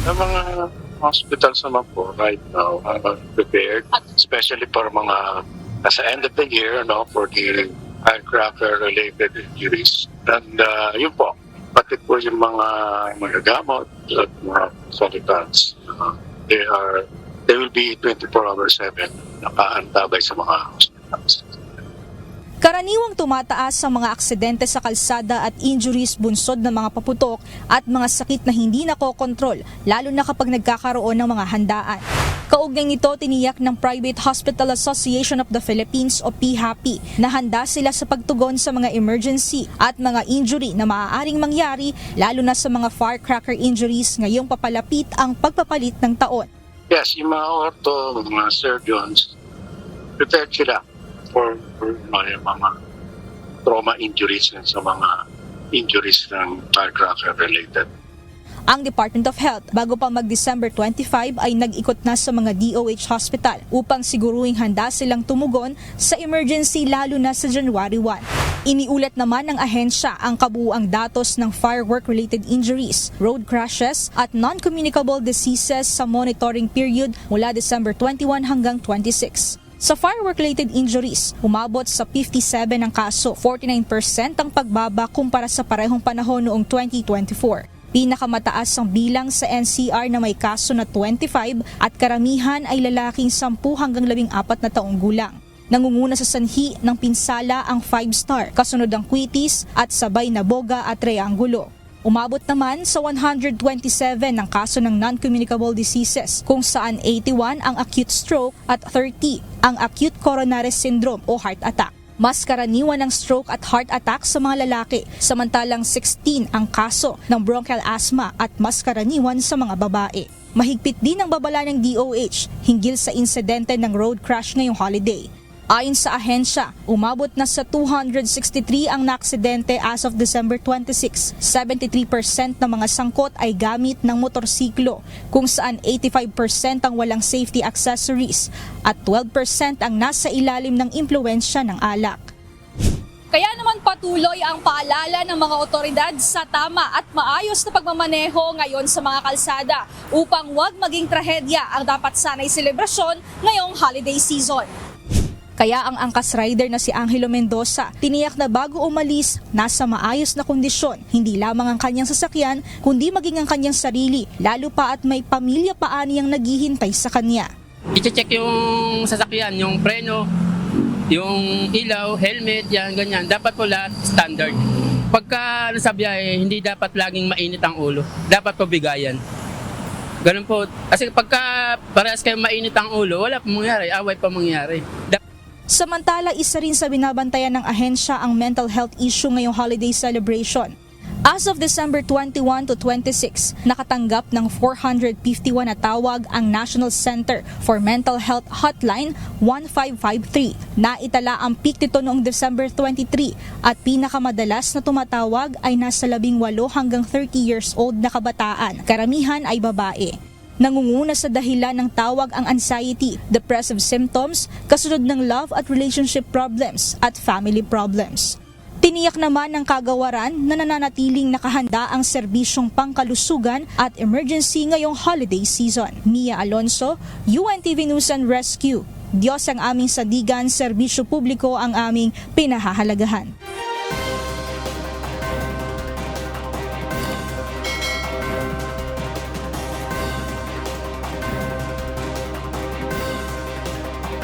Ang mga hospitals naman po right now are prepared, especially for mga nasa end of the year, for the firecracker-related injuries. And yun po, pati po yung mga magagamot at mga consultants, they will be 24/7 nakaantabay sa mga hospitals. Karaniwang tumataas ang mga aksidente sa kalsada at injuries bunsod ng mga paputok at mga sakit na hindi nakokontrol, lalo na kapag nagkakaroon ng mga handaan. Kaugnay nito, tiniyak ng Private Hospital Association of the Philippines o PHAPI na handa sila sa pagtugon sa mga emergency at mga injury na maaaring mangyari, lalo na sa mga firecracker injuries ngayong papalapit ang pagpapalit ng taon. Yes, yung mga ortho, mga surgeons, prepared sila for yung mga trauma injuries and sa mga injuries ng firecracker related. Ang Department of Health, bago pa mag-December 25 ay nag-ikot na sa mga DOH hospital upang siguruhing handa silang tumugon sa emergency lalo na sa January 1. Iniulat naman ng ahensya ang kabuuang datos ng firework-related injuries, road crashes at non-communicable diseases sa monitoring period mula December 21 hanggang 26. Sa firework-related injuries, umabot sa 57 ang kaso, 49% ang pagbaba kumpara sa parehong panahon noong 2024. Pinakamataas ang bilang sa NCR na may kaso na 25 at karamihan ay lalaking 10 hanggang 14 na taong gulang. Nangunguna sa sanhi ng pinsala ang 5-star, kasunod ang Quitis at sabay na Boga at Triangulo. Umabot naman sa 127 ang kaso ng non-communicable diseases kung saan 81 ang acute stroke at 30 ang acute coronary syndrome o heart attack. Mas karaniwan ng stroke at heart attack sa mga lalaki, samantalang 16 ang kaso ng bronchial asthma at mas karaniwan sa mga babae. Mahigpit din ang babala ng DOH hinggil sa insidente ng road crash ngayong holiday. Ayon sa ahensya, umabot na sa 263 ang naaksidente as of December 26. 73% ng mga sangkot ay gamit ng motorsiklo, kung saan 85% ang walang safety accessories at 12% ang nasa ilalim ng impluwensya ng alak. Kaya naman patuloy ang paalala ng mga otoridad sa tama at maayos na pagmamaneho ngayon sa mga kalsada upang huwag maging trahedya ang dapat sanay selebrasyon ngayong holiday season. Kaya ang angkas rider na si Angelo Mendoza, tiniyak na bago umalis, nasa maayos na kondisyon, hindi lamang ang kanyang sasakyan, kundi maging ang kanyang sarili, lalo pa at may pamilya pa aniyang naghihintay sa kanya. I-check yung sasakyan, yung preno, yung ilaw, helmet, yan, ganyan. Dapat po lahat standard. Pagka nasa biyahe, hindi dapat laging mainit ang ulo. Dapat po bigayan. Ganun po. Kasi pagka parehas kayo mainit ang ulo, wala pong mangyari, away pa mangyari. Samantala, isa rin sa binabantayan ng ahensya ang mental health issue ngayong holiday celebration. As of December 21 to 26, nakatanggap ng 451 na tawag ang National Center for Mental Health Hotline 1553. Naitala ang peak nito noong December 23 at pinakamadalas na tumatawag ay nasa 18 hanggang 30 years old na kabataan. Karamihan ay babae. Nangunguna sa dahilan ng tawag ang anxiety, depressive symptoms, kasunod ng love at relationship problems at family problems. Tiniyak naman ng kagawaran na nananatiling nakahanda ang serbisyong pangkalusugan at emergency ngayong holiday season. Mia Alonso, UNTV News and Rescue. Diyos ang aming sandigan, serbisyo publiko ang aming pinahahalagahan.